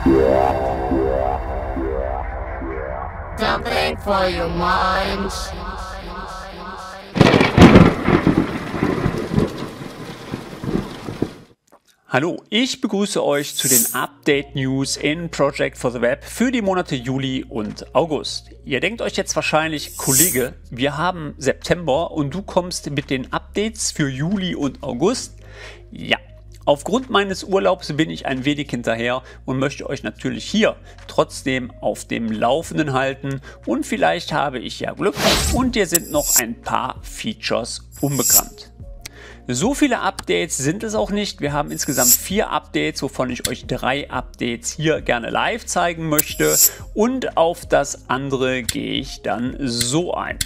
Something for your mind. Hallo, ich begrüße euch zu den Update News in Project for the Web für die Monate Juli und August. Ihr denkt euch jetzt wahrscheinlich, Kollege, wir haben September und du kommst mit den Updates für Juli und August? Ja. Aufgrund meines Urlaubs bin ich ein wenig hinterher und möchte euch natürlich hier trotzdem auf dem Laufenden halten und vielleicht habe ich ja Glück und dir sind noch ein paar Features unbekannt. So viele Updates sind es auch nicht. Wir haben insgesamt 4 Updates, wovon ich euch 3 Updates hier gerne live zeigen möchte und auf das andere gehe ich dann so ein.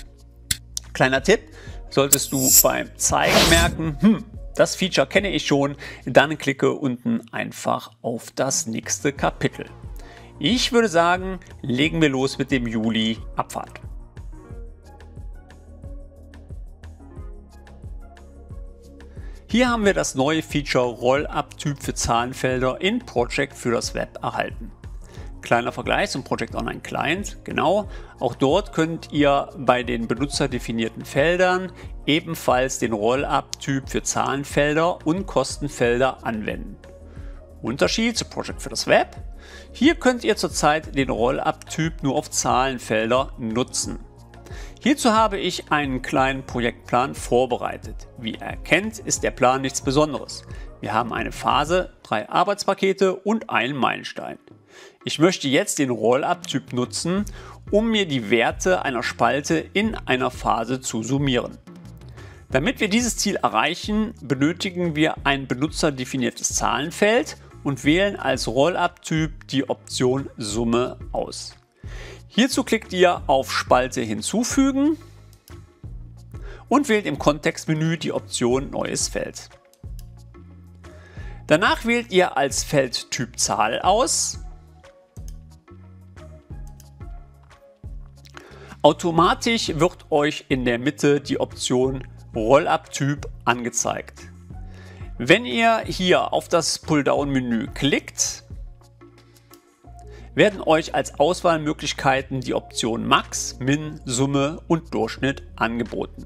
Kleiner Tipp, solltest du beim Zeigen merken, das Feature kenne ich schon, dann klicke unten einfach auf das nächste Kapitel. Ich würde sagen, legen wir los mit dem Juli Abfahrt. Hier haben wir das neue Feature Roll-Up-Typ für Zahlenfelder in Project für das Web erhalten. Kleiner Vergleich zum Project Online Client, genau, auch dort könnt ihr bei den benutzerdefinierten Feldern ebenfalls den Roll-Up-Typ für Zahlenfelder und Kostenfelder anwenden. Unterschied zu Project für das Web: Hier könnt ihr zurzeit den Roll-Up-Typ nur auf Zahlenfelder nutzen. Hierzu habe ich einen kleinen Projektplan vorbereitet. Wie ihr erkennt, ist der Plan nichts Besonderes. Wir haben eine Phase, 3 Arbeitspakete und einen Meilenstein. Ich möchte jetzt den Roll-Up-Typ nutzen, um mir die Werte einer Spalte in einer Phase zu summieren. Damit wir dieses Ziel erreichen, benötigen wir ein benutzerdefiniertes Zahlenfeld und wählen als Roll-Up-Typ die Option Summe aus. Hierzu klickt ihr auf Spalte hinzufügen und wählt im Kontextmenü die Option Neues Feld. Danach wählt ihr als Feldtyp Zahl aus. Automatisch wird euch in der Mitte die Option Roll-Up-Typ angezeigt. Wenn ihr hier auf das Pulldown-Menü klickt, werden euch als Auswahlmöglichkeiten die Optionen Max, Min, Summe und Durchschnitt angeboten.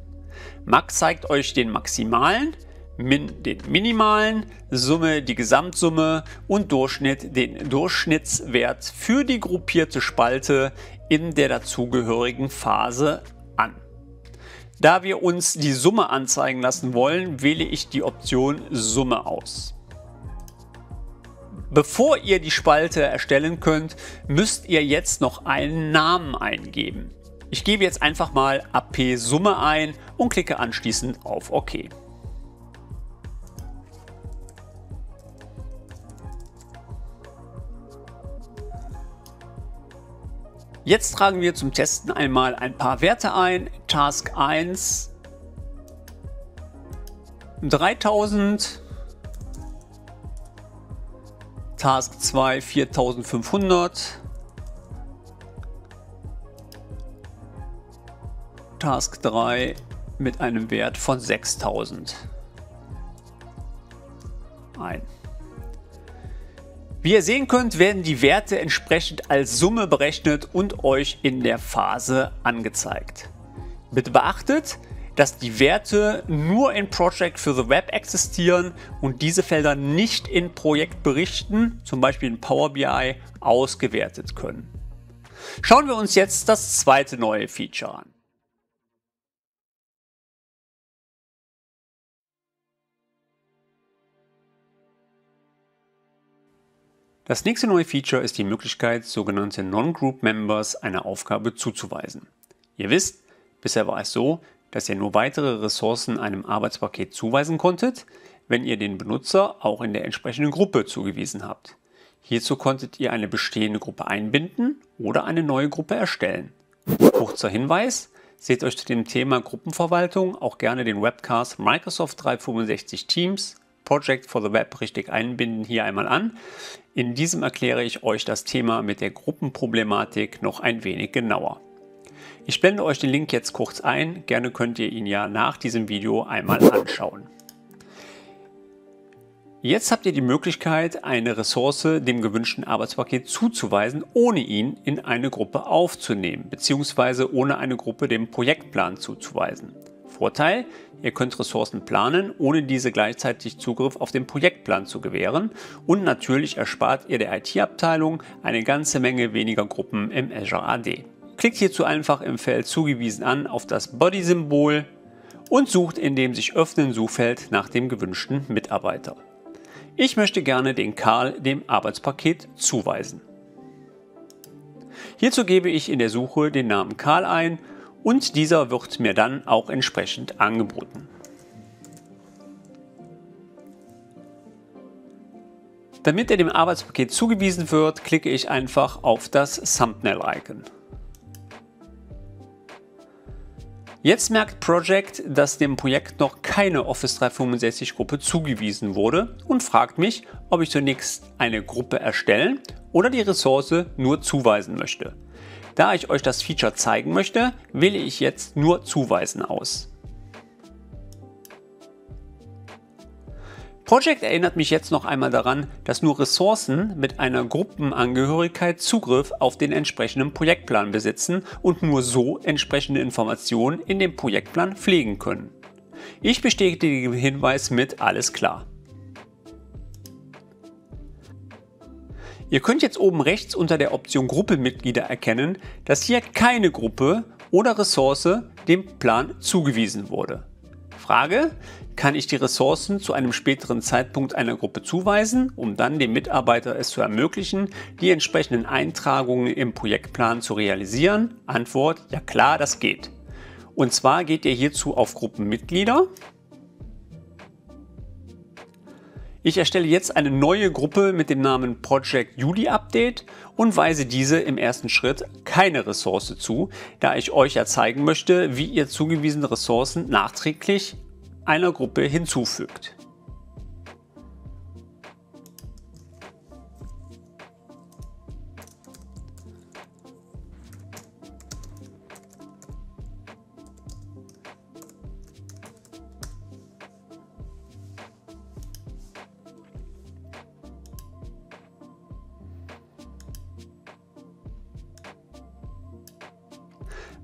Max zeigt euch den maximalen, Min den minimalen, Summe die Gesamtsumme und Durchschnitt den Durchschnittswert für die gruppierte Spalte in der dazugehörigen Phase an. Da wir uns die Summe anzeigen lassen wollen, wähle ich die Option Summe aus. Bevor ihr die Spalte erstellen könnt, müsst ihr jetzt noch einen Namen eingeben. Ich gebe jetzt einfach mal AP Summe ein und klicke anschließend auf OK. Jetzt tragen wir zum Testen einmal ein paar Werte ein. Task 1 3000, Task 2 4500, Task 3 mit einem Wert von 6000 ein. Wie ihr sehen könnt, werden die Werte entsprechend als Summe berechnet und euch in der Phase angezeigt. Bitte beachtet, dass die Werte nur in Project for the Web existieren und diese Felder nicht in Projektberichten, zum Beispiel in Power BI, ausgewertet können. Schauen wir uns jetzt das zweite neue Feature an. Das nächste neue Feature ist die Möglichkeit, sogenannte Non-Group Members eine Aufgabe zuzuweisen. Ihr wisst, bisher war es so, dass ihr nur weitere Ressourcen einem Arbeitspaket zuweisen konntet, wenn ihr den Benutzer auch in der entsprechenden Gruppe zugewiesen habt. Hierzu konntet ihr eine bestehende Gruppe einbinden oder eine neue Gruppe erstellen. Kurzer Hinweis: Seht euch zu dem Thema Gruppenverwaltung auch gerne den Webcast Microsoft 365 Teams Project for the Web richtig einbinden hier einmal an. In diesem erkläre ich euch das Thema mit der Gruppenproblematik noch ein wenig genauer. Ich blende euch den Link jetzt kurz ein, gerne könnt ihr ihn ja nach diesem Video einmal anschauen. Jetzt habt ihr die Möglichkeit, eine Ressource dem gewünschten Arbeitspaket zuzuweisen, ohne ihn in eine Gruppe aufzunehmen, bzw. ohne eine Gruppe dem Projektplan zuzuweisen. Vorteil: Ihr könnt Ressourcen planen, ohne diese gleichzeitig Zugriff auf den Projektplan zu gewähren, und natürlich erspart ihr der IT-Abteilung eine ganze Menge weniger Gruppen im Azure AD. Klickt hierzu einfach im Feld Zugewiesen an auf das Body-Symbol und sucht in dem sich öffnenden Suchfeld nach dem gewünschten Mitarbeiter. Ich möchte gerne den Karl dem Arbeitspaket zuweisen. Hierzu gebe ich in der Suche den Namen Karl ein und dieser wird mir dann auch entsprechend angeboten. Damit er dem Arbeitspaket zugewiesen wird, klicke ich einfach auf das Thumbnail-Icon. Jetzt merkt Project, dass dem Projekt noch keine Office 365 Gruppe zugewiesen wurde und fragt mich, ob ich zunächst eine Gruppe erstellen oder die Ressource nur zuweisen möchte. Da ich euch das Feature zeigen möchte, wähle ich jetzt nur Zuweisen aus. Project erinnert mich jetzt noch einmal daran, dass nur Ressourcen mit einer Gruppenangehörigkeit Zugriff auf den entsprechenden Projektplan besitzen und nur so entsprechende Informationen in dem Projektplan pflegen können. Ich bestätige den Hinweis mit "Alles klar". Ihr könnt jetzt oben rechts unter der Option Gruppenmitglieder erkennen, dass hier keine Gruppe oder Ressource dem Plan zugewiesen wurde. Frage: Kann ich die Ressourcen zu einem späteren Zeitpunkt einer Gruppe zuweisen, um dann dem Mitarbeiter es zu ermöglichen, die entsprechenden Eintragungen im Projektplan zu realisieren? Antwort: Ja klar, das geht. Und zwar geht ihr hierzu auf Gruppenmitglieder. Ich erstelle jetzt eine neue Gruppe mit dem Namen Project Juli Update und weise diese im ersten Schritt keine Ressource zu, da ich euch ja zeigen möchte, wie ihr zugewiesene Ressourcen nachträglich einer Gruppe hinzufügt.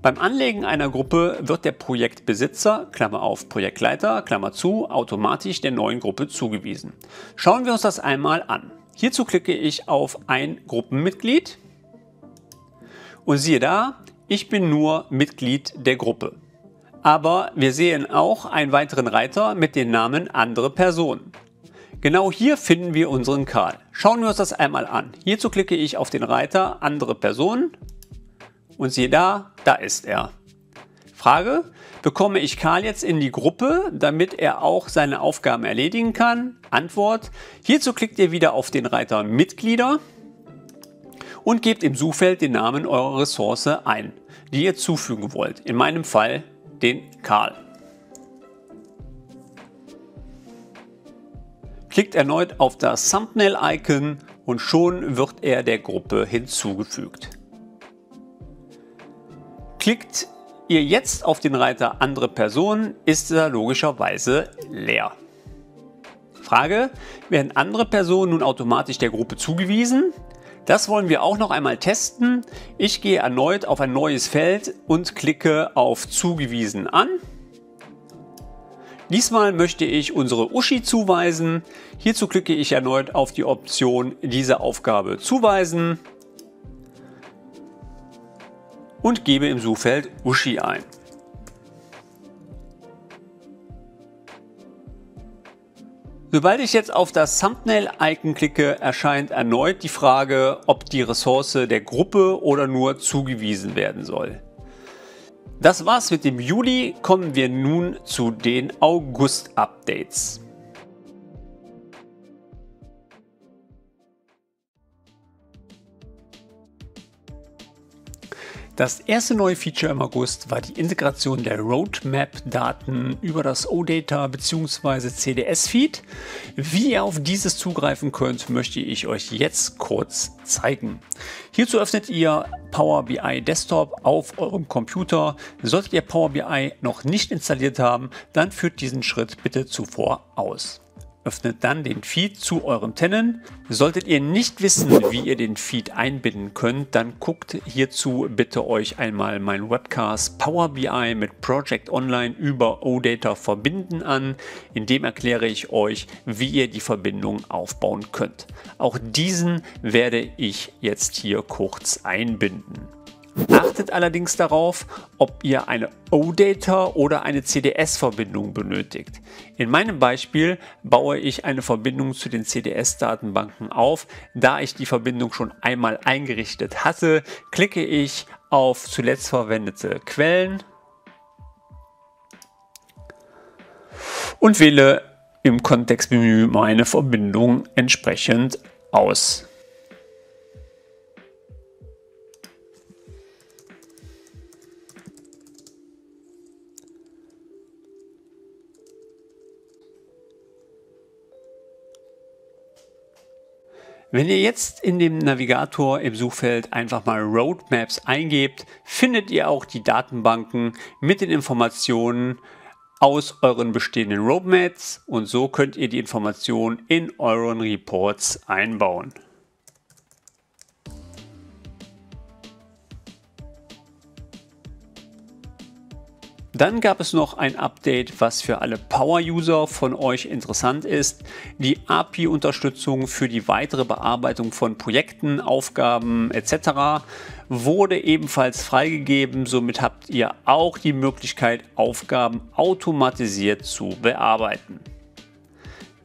Beim Anlegen einer Gruppe wird der Projektbesitzer, Klammer auf Projektleiter, Klammer zu, automatisch der neuen Gruppe zugewiesen. Schauen wir uns das einmal an. Hierzu klicke ich auf ein Gruppenmitglied und siehe da, ich bin nur Mitglied der Gruppe. Aber wir sehen auch einen weiteren Reiter mit dem Namen Andere Personen. Genau hier finden wir unseren Karl. Schauen wir uns das einmal an. Hierzu klicke ich auf den Reiter Andere Personen. Und siehe da, da ist er. Frage: Bekomme ich Karl jetzt in die Gruppe, damit er auch seine Aufgaben erledigen kann? Antwort: Hierzu klickt ihr wieder auf den Reiter Mitglieder und gebt im Suchfeld den Namen eurer Ressource ein, die ihr zufügen wollt. In meinem Fall den Karl. Klickt erneut auf das Thumbnail-Icon und schon wird er der Gruppe hinzugefügt. Klickt ihr jetzt auf den Reiter Andere Personen, ist er logischerweise leer. Frage: Werden andere Personen nun automatisch der Gruppe zugewiesen? Das wollen wir auch noch einmal testen. Ich gehe erneut auf ein neues Feld und klicke auf Zugewiesen an. Diesmal möchte ich unsere Uschi zuweisen. Hierzu klicke ich erneut auf die Option Diese Aufgabe zuweisen und gebe im Suchfeld Uschi ein. Sobald ich jetzt auf das Thumbnail-Icon klicke, erscheint erneut die Frage, ob die Ressource der Gruppe oder nur zugewiesen werden soll. Das war's mit dem Juli, kommen wir nun zu den August-Updates. Das erste neue Feature im August war die Integration der Roadmap-Daten über das OData bzw. CDS-Feed. Wie ihr auf dieses zugreifen könnt, möchte ich euch jetzt kurz zeigen. Hierzu öffnet ihr Power BI Desktop auf eurem Computer. Solltet ihr Power BI noch nicht installiert haben, dann führt diesen Schritt bitte zuvor aus. öffnet dann den Feed zu eurem Tenant. Solltet ihr nicht wissen, wie ihr den Feed einbinden könnt, dann guckt hierzu bitte euch einmal meinen Webcast Power BI mit Project Online über OData verbinden an. In dem erkläre ich euch, wie ihr die Verbindung aufbauen könnt. Auch diesen werde ich jetzt hier kurz einbinden. Achtet allerdings darauf, ob ihr eine OData oder eine CDS-Verbindung benötigt. In meinem Beispiel baue ich eine Verbindung zu den CDS-Datenbanken auf. Da ich die Verbindung schon einmal eingerichtet hatte, klicke ich auf zuletzt verwendete Quellen und wähle im Kontextmenü meine Verbindung entsprechend aus. Wenn ihr jetzt in dem Navigator im Suchfeld einfach mal Roadmaps eingebt, findet ihr auch die Datenbanken mit den Informationen aus euren bestehenden Roadmaps und so könnt ihr die Informationen in euren Reports einbauen. Dann gab es noch ein Update, was für alle Power-User von euch interessant ist. Die API-Unterstützung für die weitere Bearbeitung von Projekten, Aufgaben etc. wurde ebenfalls freigegeben. Somit habt ihr auch die Möglichkeit, Aufgaben automatisiert zu bearbeiten.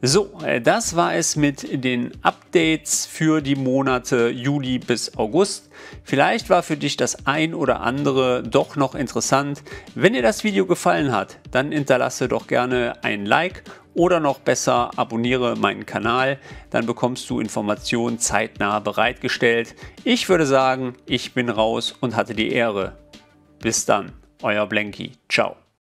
So, das war es mit den Updates für die Monate Juli bis August. Vielleicht war für dich das ein oder andere doch noch interessant. Wenn dir das Video gefallen hat, dann hinterlasse doch gerne ein Like oder noch besser abonniere meinen Kanal. Dann bekommst du Informationen zeitnah bereitgestellt. Ich würde sagen, ich bin raus und hatte die Ehre. Bis dann, euer Blanky. Ciao.